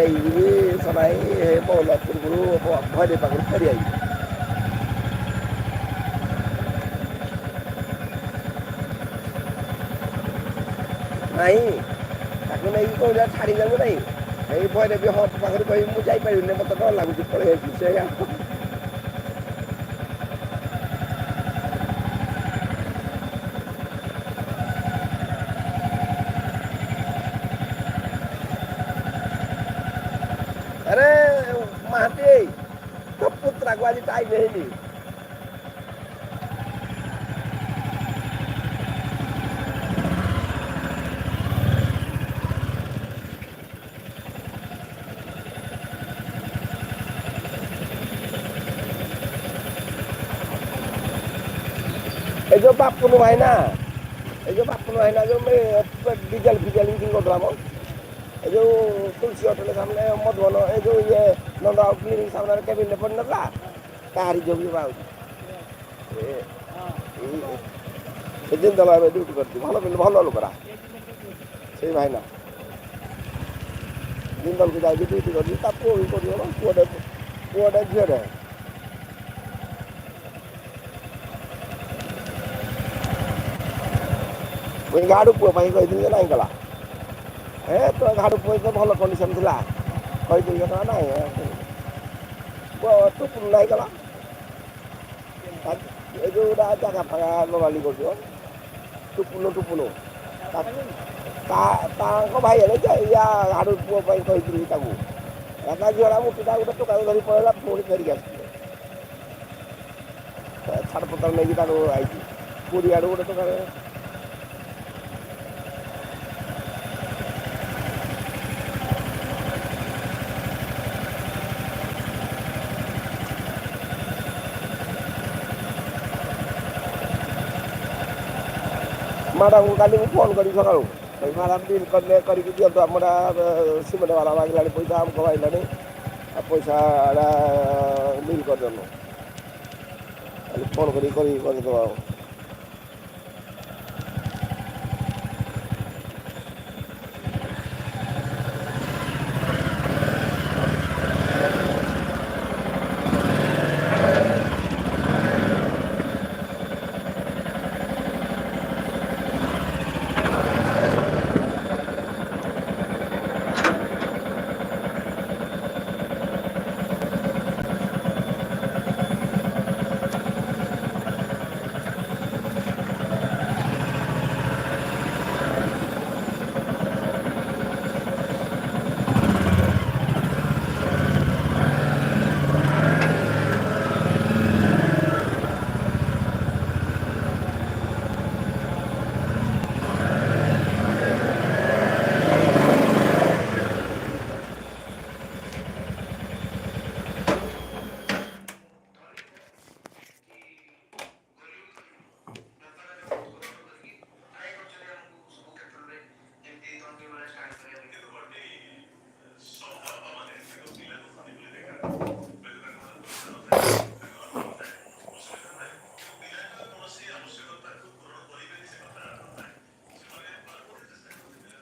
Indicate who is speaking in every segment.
Speaker 1: ନେଇଯିବି ସନାଇ ହେ ମଉଲ ପୂର୍ବରୁ ଭୈରବ ପାଖରୁ ଫେରି ଆଇବି ନାହିଁ ତାକୁ ନେଇକି କହୁଛା ଛାଡ଼ିବାକୁ ନାହିଁ ଏଇ ଭୈରବୀ ହଟ୍ ପାଖରୁ କହିବି ମୁଁ ଯାଇପାରିବିନି ମୋତେ ଡର ଲାଗୁଛି ପଳେଇ ଆସିବି ସେ अरे महाती तो पुत्रा को आज टाइम नहीं ये जो बापुन भाई ना ये जो बापुन भाई ना जो मैं डीजल फिजल यूजिंग कर रहा हूँ ये जो तुलसी होटल सामने मधुबन ये जो ये नंदा क्लिनिक सामने केबिन में पड़ नता तारी जो भी बात ये दिन दला में ड्यूटी करती भालो बिल भालो लोग करा सही भाई ना दिन दल के जाके ड्यूटी करती तब कोई को दियो ना कोडे झेड़े वही गाड़ू पुआ पाई कही दिन नहीं गला ए तो गाड़ू पुआ तो भल कंडीशन थिला कही दिन तो नहीं वो तो नहीं गला ए जो जगह फागा गवाली कर दियो टुपुनो ताको भाई हेले या गाड़ू पुआ पाई कही दिन ताकू एका झोड़ा मुठीटा गोटे टोका धरी पड़ेगा पुणी धरिक आसते छाड़ पतर नहीं आई पूरी आड़ गोटे टोका मैडम को काली फोन करी सका मैडम बिल करके दिखाँ आम सीमेंट वाला मांगला पैसा आमको आइला पैसा बिल करदेलु फोन करदेव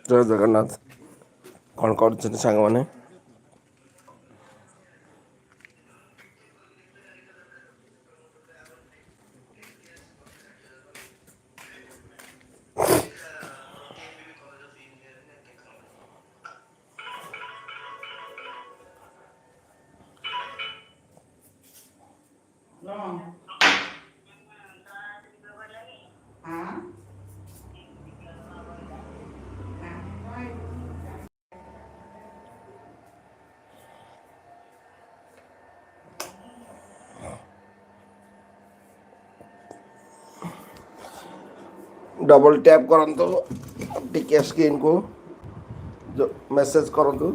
Speaker 1: जय जगन्नाथ कौन कर सांग मैंने डबल टैप करंतु टिके स्क्रीन को जो मेसेज करंतु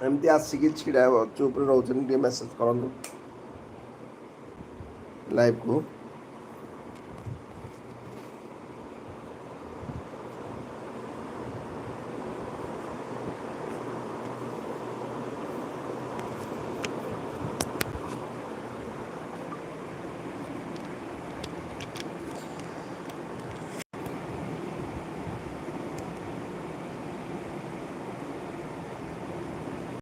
Speaker 1: एमती आसिक छिड़ा चुप रोचे मेसेज करंतु लाइव को